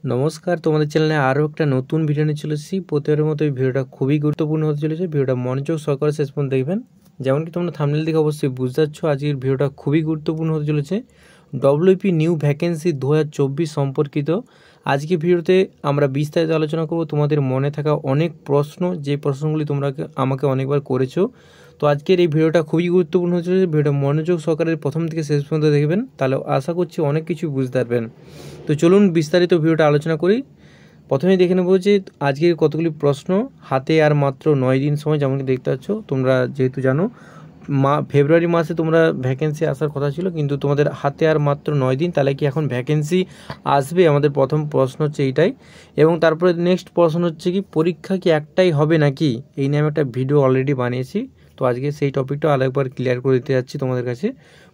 নমস্কার, তোমাদের চ্যানেলে আরও একটা নতুন ভিডিও নিয়ে চলে এসেছি। প্রতিবারের মতো এই ভিডিওটা খুবই গুরুত্বপূর্ণ হতে চলেছে। ভিডিওটা মনোযোগ সহকারে শেষ পর্যন্ত দেখবেন। যেমন কি তোমরা থাম্বনেল দেখে অবশ্যই বুঝতে পারছো, আজকের ভিডিওটা খুবই গুরুত্বপূর্ণ হতে চলেছে। ডব্লিউপি নিউ ভ্যাকেন্সি 2024 সম্পর্কিত আজকে ভিডিওতে আমরা বিস্তারিত আলোচনা করব। তোমাদের মনে থাকা অনেক প্রশ্ন, যে প্রশ্নগুলি তোমরা আমাকে অনেকবার করেছো, তো আজকের এই ভিডিওটা খুবই গুরুত্বপূর্ণ হচ্ছে। ভিডিওটা মনোযোগ সহকারে প্রথম থেকে শেষ পর্যন্ত দেখবেন, তাহলে আশা করছি অনেক কিছু বুঝতে পারবেন। তো চলুন বিস্তারিত ভিডিওটা আলোচনা করি। প্রথমেই দেখে নেব যে আজকের কতগুলি প্রশ্ন। হাতে আর মাত্র 9 দিন সময়, যেমন দেখতে পাচ্ছ। তোমরা যেহেতু জানো ফেব্রুয়ারি মাসে তোমরা ভ্যাকেন্সি আসার কথা ছিল, কিন্তু তোমাদের হাতে আর মাত্র 9 দিন, তাহলে কি এখন ভ্যাকেন্সি আসবে? আমাদের প্রথম প্রশ্ন হচ্ছে এইটাই। এবং তারপরে নেক্সট প্রশ্ন হচ্ছে কি, পরীক্ষা কি একটাই হবে নাকি? এই নিয়ে আমি একটা ভিডিও অলরেডি বানিয়েছি, তো আজকে সেই টপিকটা আরেকবার ক্লিয়ার করে দিতে যাচ্ছি তোমাদের কাছে।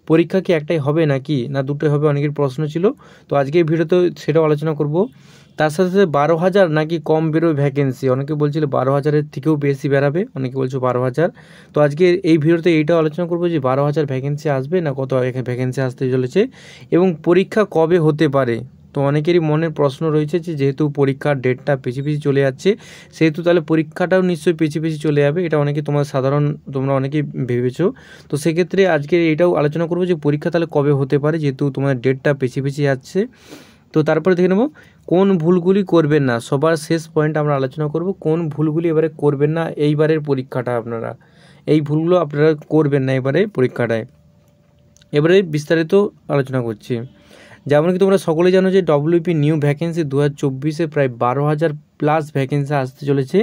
পরীক্ষা কি একটাই হবে নাকি না দুটোই হবে, অনেকের প্রশ্ন ছিল। তো আজকে এই ভিডিওতে সেটাও আলোচনা করব। তার সাথে সাথে 12,000 নাকি কম বেরোবে ভ্যাকেন্সি, অনেকে বলছিল 12,000-এর থেকেও বেশি বেরাবে, অনেকে বলছো 12,000। তো আজকে এই ভিডিওতে এইটাও আলোচনা করবো যে 12,000 ভ্যাকেন্সি আসবে না কত ভ্যাকেন্সি আসতে চলেছে, এবং পরীক্ষা কবে হতে পারে। তো অনেকেরই মনের প্রশ্ন রয়েছে যে যেহেতু পরীক্ষার ডেটটা পিছিয়ে চলে যাচ্ছে, সেহেতু তাহলে পরীক্ষাটাও নিশ্চয়ই পিছিয়ে চলে যাবে। এটা অনেকে তোমরা অনেকেই ভেবেছো। তো সেক্ষেত্রে আজকে এইটাও আলোচনা করবো যে পরীক্ষা তাহলে কবে হতে পারে, যেহেতু তোমার ডেটটা পিছিয়ে যাচ্ছে। তো তারপরে দেখে নেব কোন ভুলগুলি করবেন না। সবার শেষ পয়েন্ট আমরা আলোচনা করব কোন ভুলগুলি এবারে করবেন না এইবারের পরীক্ষাটা। আপনারা এই ভুলগুলো আপনারা করবেন না এবারে পরীক্ষাটায়। এবারে বিস্তারিত আলোচনা করছি। যেমন কি তোমরা সকলেই জানো যে ডব্লিউপি নিউ ভ্যাকেন্সি 2024-এ প্রায় 12,000 প্লাস ভ্যাকেন্সি আসতে চলেছে।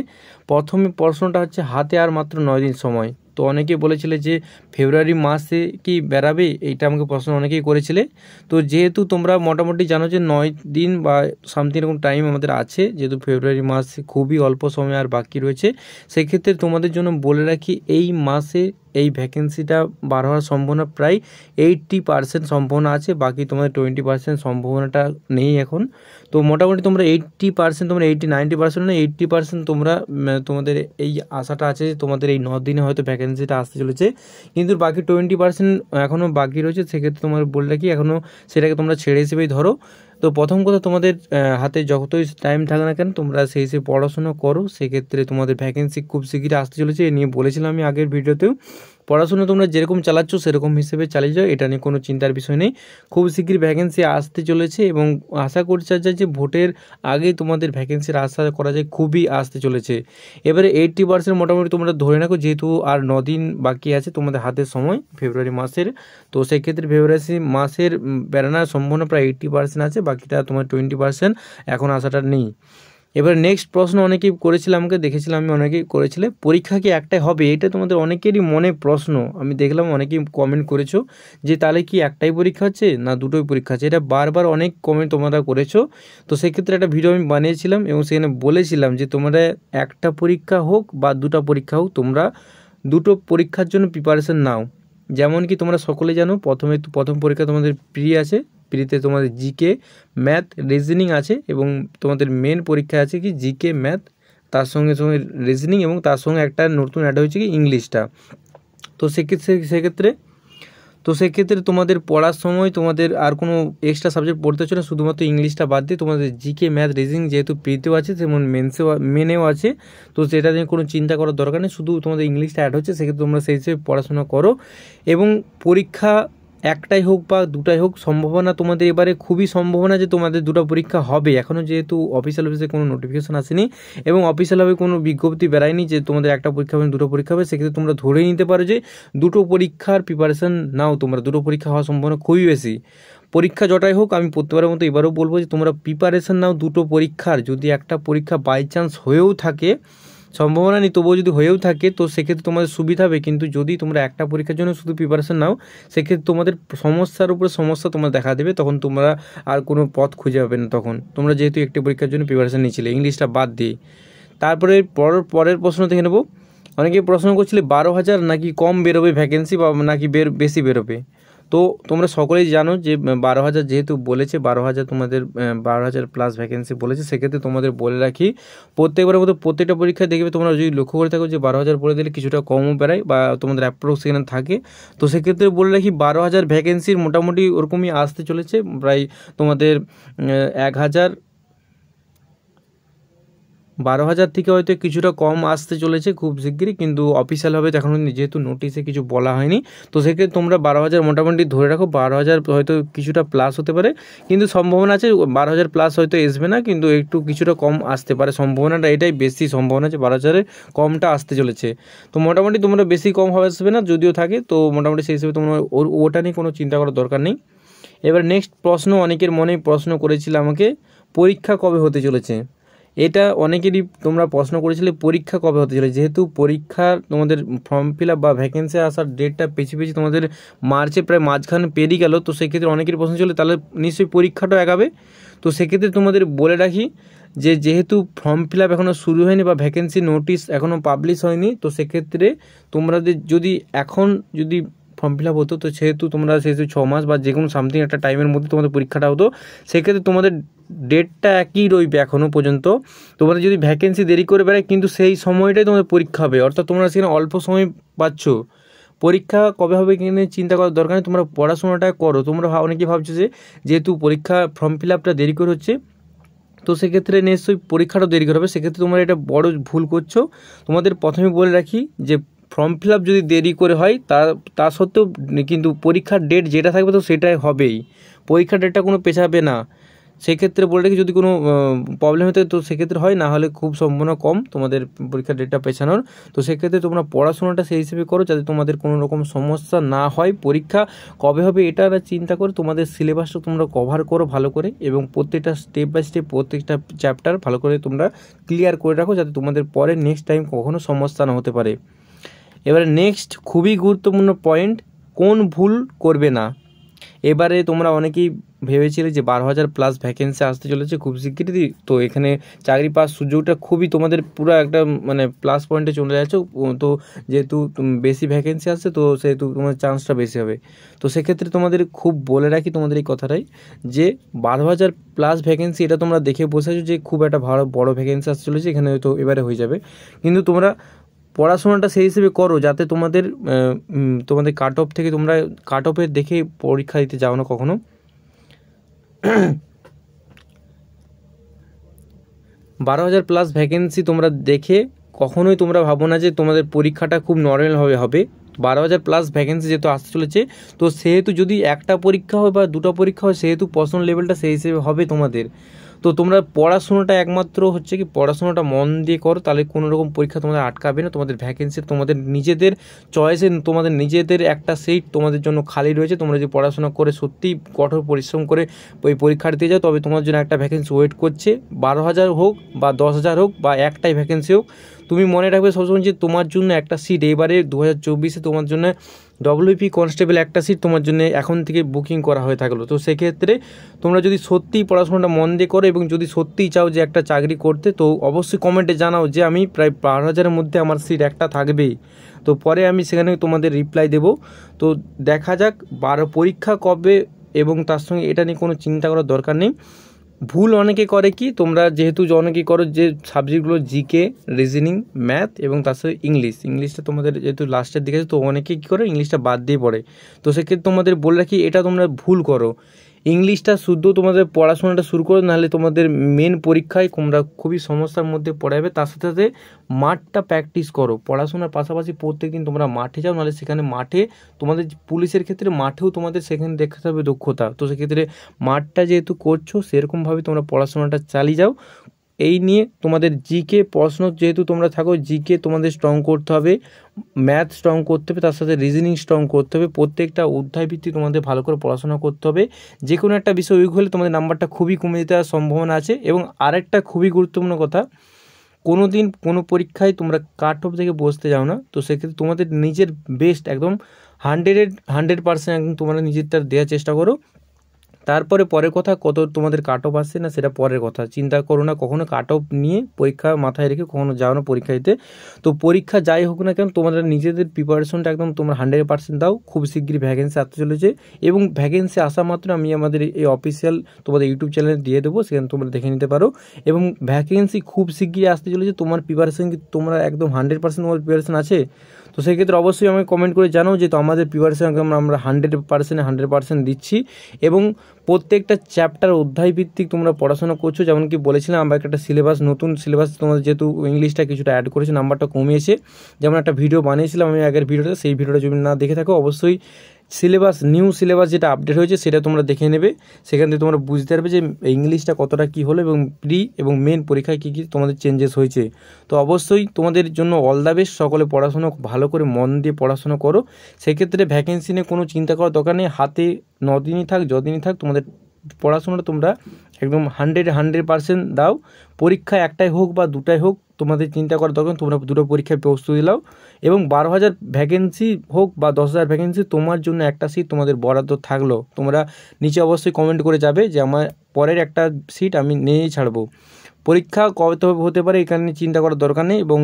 প্রথমে প্রশ্নটা হচ্ছে হাতে আর মাত্র 9 দিন সময়। তো অনেকে বলেছিলে যে ফেব্রুয়ারি মাসে কি বেরাবে, এইটা আমাকে প্রশ্ন অনেকেই করেছিলে। তো যেহেতু তোমরা মোটামুটি জানো যে 9 দিন বা সামথিং এরকম টাইম আমাদের আছে, যেহেতু ফেব্রুয়ারি মাসে খুবই অল্প সময় আর বাকি রয়েছে, সেক্ষেত্রে তোমাদের জন্য বলে রাখি এই মাসে এই ভ্যাকেন্সিটা বার হওয়ার সম্ভাবনা প্রায় 80% সম্ভাবনা আছে। বাকি তোমাদের 20% সম্ভাবনাটা নেই এখন। তো মোটামুটি তোমরা 80%, তোমরা 90% না 80% তোমরা তোমাদের এই আশাটা আছে যে তোমাদের এই 9 দিনে হয়তো ভ্যাকেন্সিটা আসতে চলেছে, কিন্তু বাকি 20% এখনও বাকি রয়েছে। সেক্ষেত্রে তোমার বলে রাখি এখনও সেটাকে তোমরা ছেড়ে হিসেবেই ধরো। তো প্রথম কথা, তোমাদের হাতে যতই টাইম থাকে না কেন, তোমরা সেই হিসেবে পড়াশোনা করো। সেক্ষেত্রে তোমাদের ভ্যাকেন্সি খুব শীঘ্রই আসতে চলেছে, এ নিয়ে বলেছিলাম আমি আগের ভিডিওতেও। পড়াশোনা তোমরা যেরকম চালাচ্ছ সেরকম হিসেবে চালিয়ে যাও, এটা নিয়ে কোনো চিন্তার বিষয় নেই। খুব শীঘ্রই ভ্যাকেন্সি আসতে চলেছে, এবং আশা করতে চাই যে ভোটের আগেই তোমাদের ভ্যাকেন্সির আশা করা যায় খুবই আসতে চলেছে। এবারে 80% মোটামুটি তোমরা ধরে রাখো, যেহেতু আর 9 দিন বাকি আছে তোমাদের হাতের সময় ফেব্রুয়ারি মাসের। তো সেক্ষেত্রে ফেব্রুয়ারি মাসের বেরানোর সম্ভাবনা প্রায় 80% আছে, বাকিটা তোমার 20% এখন আশাটা নেই। এবার নেক্সট প্রশ্ন অনেকেই করেছিল, আমাকে দেখেছিলাম আমি অনেকেই করেছিলে, পরীক্ষা কি একটাই হবে? এটা তোমাদের অনেকেরই মনে প্রশ্ন। আমি দেখলাম অনেকেই কমেন্ট করেছো যে তাহলে কি একটাই পরীক্ষা হচ্ছে না দুটোই পরীক্ষা হচ্ছে। এটা বারবার অনেক কমেন্ট তোমরা করেছো। তো সেক্ষেত্রে একটা ভিডিও আমি বানিয়েছিলাম এবং সেখানে বলেছিলাম যে তোমরা একটা পরীক্ষা হোক বা দুটো পরীক্ষা হোক, তোমরা দুটো পরীক্ষার জন্য প্রিপারেশন নাও। যেমন কি তোমরা সকলে জানো, প্রথম পরীক্ষা তোমাদের প্রি আছে। প্রিতে তোমাদের জিকে, ম্যাথ, রিজনিং আছে, এবং তোমাদের মেন পরীক্ষা আছে কি জিকে, ম্যাথ, তার সঙ্গে সঙ্গে রিজনিং, এবং তার সঙ্গে একটা নতুন অ্যাড হয়েছে কি ইংলিশটা। তো সেক্ষেত্রে তোমাদের পড়ার সময় তোমাদের আর কোনো এক্সট্রা সাবজেক্ট পড়তে হচ্ছে না, শুধুমাত্র ইংলিশটা বাদ দিয়ে তোমাদের জিকে, ম্যাথ, রিজনিং যেহেতু প্রিতেও আছে তেমন মেনেও আছে, তো সেটা নিয়ে কোনো চিন্তা করার দরকার নেই। শুধু তোমাদের ইংলিশটা অ্যাড হচ্ছে, সেক্ষেত্রে তোমরা সেই হিসেবে পড়াশোনা করো। এবং পরীক্ষা একটাই হোক বা দুটাই হোক, সম্ভাবনা তোমাদের এবারে খুবই সম্ভাবনা যে তোমাদের দুটো পরীক্ষা হবে। এখনও যেহেতু অফিসিয়াল অফিসে কোনো নোটিফিকেশন আসেনি এবং অফিসিয়ালভাবে কোনো বিজ্ঞপ্তি বেরায়নি যে তোমাদের একটা পরীক্ষা হবে দুটো পরীক্ষা হবে, সেক্ষেত্রে তোমরা ধরেই নিতে পারো যে দুটো পরীক্ষার প্রিপারেশন নাও। তোমরা দুটো পরীক্ষা হওয়ার সম্ভাবনা খুবই বেশি। পরীক্ষা জটাই হোক, আমি প্রত্যেকবারের মতো এবারেও বলবো যে তোমরা প্রিপারেশন নাও দুটো পরীক্ষার। যদি একটা পরীক্ষা বাই চান্স হয়েও থাকে, সম্ভাবনা নেই তবুও যদি হয়েও থাকে, তো সেক্ষেত্রে তোমাদের সুবিধা হবে। কিন্তু যদি তোমরা একটা পরীক্ষার জন্য শুধু প্রিপারেশন নাও, সেক্ষেত্রে তোমাদের সমস্যার উপরে সমস্যা তোমরা দেখা দেবে, তখন তোমরা আর কোনো পথ খুঁজে পাবে না। তখন তোমরা যেহেতু একটি পরীক্ষার জন্য প্রিপারেশন নিয়েছিলে ইংলিশটা বাদ দিয়ে। তারপরে পরের প্রশ্ন দেখে নেব। অনেকে প্রশ্ন করছিলে 12,000 নাকি কম বেরোবে ভ্যাকেন্সি, বা নাকি বেশি বেরোবে। তো তোমরা সকলেই জানো যে 12,000 যেহেতু বলেছে, 12,000 তোমাদের 12,000 প্লাস ভ্যাকেন্সি বলেছে। সেক্ষেত্রে তোমাদের বলে রাখি, প্রত্যেকবারের মতো প্রত্যেকটা পরীক্ষায় দেখবে তোমরা যদি লক্ষ্য করে থাকো যে 12,000 বলে দিলে কিছুটা কমও বেড়ায় বা তোমাদের অ্যাপ্রোক্স সেখানে থাকে। তো সেক্ষেত্রে বলে রাখি 12,000 ভ্যাকেন্সির মোটামুটি ওরকমই আসতে চলেছে। প্রায় তোমাদের 1,000 12,000 থেকে হয়তো কিছুটা কম আসতে চলেছে খুব শিগগিরই, কিন্তু অফিসিয়ালভাবে এখন যেহেতু নোটিশে কিছু বলা হয়নি, তো সেক্ষেত্রে তোমরা 12,000 মোটামুটি ধরে রাখো। 12,000 হয়তো কিছুটা প্লাস হতে পারে, কিন্তু সম্ভাবনা আছে 12,000 প্লাস হয়তো আসবে না, কিন্তু একটু কিছুটা কম আসতে পারে। সম্ভাবনাটা এটাই বেশি সম্ভাবনা যে 12,000-এর কমটা আসতে চলেছে। তো মোটামুটি তোমরা বেশি কম হবে আসবে না, যদিও থাকে তো মোটামুটি সেই হিসেবে তোমরা ওটা নিয়ে কোনো চিন্তা করার দরকার নেই। এবার নেক্সট প্রশ্ন, অনেকের মনে প্রশ্ন করেছিল আমাকে, পরীক্ষা কবে হতে চলেছে। এটা অনেকেরই তোমরা প্রশ্ন করেছিলে পরীক্ষা কবে হতে চলেছে। যেহেতু পরীক্ষা তোমাদের ফর্ম ফিল আপ বা ভ্যাকেন্সি আসার ডেটটা পেছিয়ে তোমাদের মার্চে প্রায় মাঝখানে পেরিয়ে গেল, তো সেক্ষেত্রে অনেকেরই প্রশ্ন ছিল তাহলে নিশ্চয়ই পরীক্ষাটাও এগাবে। তো সেক্ষেত্রে তোমাদের বলে রাখি যে যেহেতু ফর্ম ফিল আপ এখনও শুরু হয়নি বা ভ্যাকেন্সি নোটিশ এখনও পাবলিশ হয়নি, তো সেক্ষেত্রে তোমাদের যদি এখন যদি ফর্ম ফিল আপ হতো, তো সেহেতু তোমরা সেহেতু 6 মাস বা যে কোনো সামথিং একটা টাইমের মধ্যে তোমাদের পরীক্ষাটা হতো। সেক্ষেত্রে তোমাদের ডেটটা একই রইবে এখনও পর্যন্ত। তোমাদের যদি ভ্যাকেন্সি দেরি করে বেড়ায়, কিন্তু সেই সময়টাই তোমাদের পরীক্ষা হবে, অর্থাৎ তোমরা সেখানে অল্প সময় পাচ্ছ। পরীক্ষা কবে হবে কিনে চিন্তা করার দরকার নেই, তোমরা পড়াশোনাটা করো। তোমরা অনেকেই ভাবছো যে যেহেতু পরীক্ষা ফর্ম ফিল আপটা দেরি করে হচ্ছে, তো সেক্ষেত্রে নিশ্চয়ই পরীক্ষাটাও দেরি করে হবে। সেক্ষেত্রে তোমরা এটা বড় ভুল করছো। তোমাদের প্রথমে বলে রাখি যে ফর্ম ফিল আপ যদি দেরি করে হয় তা সত্ত্বেও কিন্তু পরীক্ষার ডেট যেটা থাকবে তো সেটাই হবেই, পরীক্ষার ডেটটা কোনো পেছাবে না। সেক্ষেত্রে বলে রাখি যদি কোনো প্রবলেম হতে তো সেক্ষেত্রে হয়, না হলে খুব সম্ভাবনা কম তোমাদের পরীক্ষার ডেটটা পেছানোর। তো সেক্ষেত্রে তোমরা পড়াশোনাটা সেই হিসেবে করো যাতে তোমাদের কোনো রকম সমস্যা না হয়। পরীক্ষা কবে হবে এটা চিন্তা করে তোমাদের সিলেবাসটা তোমরা কভার করো ভালো করে, এবং প্রত্যেকটা স্টেপ বাই স্টেপ প্রত্যেকটা চ্যাপ্টার ভালো করে তোমরা ক্লিয়ার করে রাখো, যাতে তোমাদের পরে নেক্সট টাইম কখনো সমস্যা না হতে পারে। এবারে নেক্সট খুবই গুরুত্বপূর্ণ পয়েন্ট, কোন ভুল করবে না। এবারে তোমরা অনেকেই ভেবেছিলে যে 12,000 প্লাস ভ্যাকেন্সি আসতে চলেছে খুব শিগগিরই, তো এখানে চাকরি পাওয়ার সুযোগটা খুবই তোমাদের পুরো একটা মানে প্লাস পয়েন্টে চলে যাচ্ছে। তো যেহেতু বেশি ভ্যাকেন্সি আসছে, তো সেহেতু তোমার চান্সটা বেশি হবে। তো সেক্ষেত্রে তোমাদের খুব বলে রাখি তোমাদের এই কথাটাই, যে 12,000 প্লাস ভ্যাকেন্সি এটা তোমরা দেখে বসেছো যে খুব একটা ভালো বড় ভ্যাকেন্সি আসতে চলেছে, এখানে হয়তো এবারে হয়ে যাবে। কিন্তু তোমরা পড়াশোনাটা সেই হিসেবে করো যাতে তোমাদের কাট অফ থেকে তোমরা কাট অফের দেখে পরীক্ষা দিতে যাও না কখনো। 12,000 প্লাস ভ্যাকেন্সি তোমরা দেখে কখনোই তোমরা ভাবো না যে তোমাদের পরীক্ষাটা খুব নর্মালভাবে হবে। 12,000 প্লাস ভ্যাকেন্সি যেহেতু আসতে চলেছে, তো সেহেতু যদি একটা পরীক্ষা হয় বা দুটো পরীক্ষা হয়, সেহেতু প্রশ্ন লেভেলটা সেই হিসেবে হবে তোমাদের। তো তোমরা পড়াশোনাটা একমাত্র হচ্ছে কি পড়াশোনাটা মন দিয়ে করো, তাহলে কোনো রকম পরীক্ষা তোমাদের আটকাবে না। তোমাদের ভ্যাকেন্সি তোমাদের নিজেদের চয়েসে, তোমাদের নিজেদের একটা সিট তোমাদের জন্য খালি রয়েছে। তোমরা যদি পড়াশোনা করে সত্যিই কঠোর পরিশ্রম করে ওই পরীক্ষা দিতে যাও, তবে তোমার জন্য একটা ভ্যাকেন্সি ওয়েট করছে। 12,000 হোক বা 10,000 হোক বা একটাই ভ্যাকেন্সি হোক, তুমি মনে রাখবে সবসময় যে তোমার জন্য একটা সিট এবারে 2024-এ তোমার জন্য WP কনস্টেবল একটা সিট তোমার জন্য এখন থেকে বুকিং করা হয়ে থাকলো। তো সেক্ষেত্রে তোমরা যদি সত্যিই পড়াশোনাটা মন দিয়ে করো এবং যদি সত্যিই চাও যে একটা চাকরি করতে, তো অবশ্যই কমেন্টে জানাও যে আমি প্রায় 12,000-এর মধ্যে আমার সিট একটা থাকবেই। তো পরে আমি সেখানে তোমাদের রিপ্লাই দেব। তো দেখা যাক পরীক্ষা কবে, এবং তার সঙ্গে এটা নিয়ে কোনো চিন্তা করার দরকার নেই। ভুল অনেকে করে কি, তোমরা যেহেতু অনেকেই করো যে সাবজেক্টগুলো জিকে, রিজনিং, ম্যাথ এবং তার সাথে ইংলিশটা তোমাদের যেহেতু লাস্টের দিকে আছে, তো অনেকেই কী করে ইংলিশটা বাদ দিয়ে পড়ে। তো সেক্ষেত্রে তোমাদের বলে রাখি এটা তোমরা ভুল করো। ইংলিশটা শুদ্ধ তোমাদের পড়াশোনাটা শুরু করো, নাহলে তোমাদের মেন পরীক্ষায় তোমরা খুবই সমস্যার মধ্যে পড়াবে। তার সাথে সাথে মাঠটা প্র্যাকটিস করো, পড়াশোনার পাশাপাশি প্রত্যেকদিন তোমরা মাঠে যাও, নাহলে সেখানে মাঠে তোমাদের পুলিশের ক্ষেত্রে মাঠেও তোমাদের সেখানে দেখাতে হবে দক্ষতা। তো সেক্ষেত্রে মাঠটা যেহেতু করছো, সেরকমভাবে তোমরা পড়াশোনাটা চালিয়ে যাও। এই নিয়ে তোমাদের জিকে প্রশ্ন যেহেতু তোমরা থাকো, জিকে তোমাদের স্ট্রং করতে হবে, ম্যাথ স্ট্রং করতে হবে, তার সাথে রিজনিং স্ট্রং করতে হবে। প্রত্যেকটা অধ্যায় ভিত্তিক তোমাদের ভালো করে পড়াশোনা করতে হবে। যে কোনো একটা বিষয় উইক হলে তোমাদের নাম্বারটা খুবই কমে যেতে সম্ভাবনা আছে। এবং আরেকটা খুবই গুরুত্বপূর্ণ কথা, কোনো দিন কোনো পরীক্ষায় তোমরা কাট অফ থেকে বসতে যাও না। তো সেক্ষেত্রে তোমাদের নিজের বেস্ট একদম 100% একদম তোমরা নিজেরটা দেওয়ার চেষ্টা করো। তারপরে পরের কথা, কত তোমাদের কাট অফ আসছে না সেটা পরের কথা, চিন্তা করো না। কখনো কাট অফ নিয়ে পরীক্ষা মাথায় রেখে কখনো যাও না পরীক্ষা দিতে। তো পরীক্ষা যাই হোক না কেন, তোমাদের নিজেদের প্রিপারেশনটা একদম তোমরা 100% দাও। খুব শিগগিরই ভ্যাকেন্সি আসতে চলেছে, এবং ভ্যাকেন্সি আসা মাত্র আমি আমাদের এই অফিসিয়াল তোমাদের ইউটিউব চ্যানেলে দিয়ে দেবো, সেখানে তোমরা দেখে নিতে পারো। এবং ভ্যাকেন্সি খুব শিগগিরই আসতে চলেছে। তোমার প্রিপারেশন কি তোমরা একদম 100% তোমার প্রিপারেশন আছে? তো সেই ক্ষেত্রে অবশ্যই আমাকে কমেন্ট করে জানাও যে তো আমাদের প্রিপারেশন আমরা 100% দিচ্ছি এবং প্রত্যেকটা চ্যাপ্টার অধ্যায় ভিত্তিক তোমরা পড়াশোনা করছো। যেমন কি বলেছিলাম আমরা একটা সিলেবাস, নতুন সিলেবাস তোমাদের যেহেতু ইংলিশটা কিছুটা অ্যাড করেছে, নাম্বারটা কমিয়েছে, যেমন একটা ভিডিও বানিয়েছিলাম আমি আগের ভিডিওতে, সেই ভিডিওটা যদি না দেখে থাকো অবশ্যই সিলেবাস, নিউ সিলেবাস যেটা আপডেট হয়েছে সেটা তোমরা দেখে নেবে। সেখান থেকে তোমরা বুঝতে পারবে যে ইংলিশটা কতটা কী হলো এবং প্রি এবং মেন পরীক্ষায় কী কী তোমাদের চেঞ্জেস হয়েছে। তো অবশ্যই তোমাদের জন্য অল দ্য বেস্ট, সকলে পড়াশোনা ভালো করে মন দিয়ে পড়াশোনা করো। সেক্ষেত্রে ভ্যাকেন্সি নিয়ে কোনো চিন্তা করার দরকার নেই, হাতে 9 দিনই থাক যদিনই থাক তোমাদের পড়াশোনাটা তোমরা একদম 100% দাও। পরীক্ষা একটাই হোক বা দুটাই হোক তোমাদের চিন্তা করার দরকার, তোমরা দুটো পরীক্ষায় প্রস্তুতি নাও এবং 12,000 ভ্যাকেন্সি হোক বা 10,000 ভ্যাকেন্সি তোমার জন্য একটা সিট তোমাদের বরাদ্দ থাকলো। তোমরা নিচে অবশ্যই কমেন্ট করে যাবে যে আমার পরের একটা সিট আমি নিয়েই ছাড়বো। পরীক্ষা কত হতে পারে এখানে চিন্তা করার দরকার নেই এবং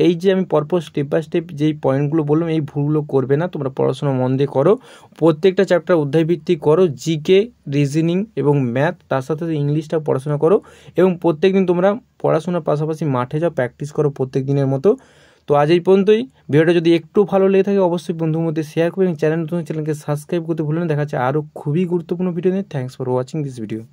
এই যে আমি পরপর স্টেপ বাই স্টেপ যেই পয়েন্টগুলো বললাম এই ভুলগুলো করবে না। তোমরা পড়াশোনা মন দিয়ে করো, প্রত্যেকটা চ্যাপ্টার অধ্যায়ভিত্তিক করো, জিকে, রিজনিং এবং ম্যাথ, তার সাথে ইংলিশটা পড়াশোনা করো এবং প্রত্যেক দিন তোমরা পড়াশোনার পাশাপাশি মাঠে যাও, প্র্যাকটিস করো প্রত্যেক দিনের মতো। তো আজ এই পর্যন্তই। ভিডিওটা যদি একটু ভালো লেগে থাকে অবশ্যই বন্ধুর মধ্যে শেয়ার করবে এবং চ্যানেলকে সাবস্ক্রাইব করতে ভুলে না। দেখা যাচ্ছে আরও খুবই গুরুত্বপূর্ণ ভিডিও নিয়ে। Thanks for watching this video.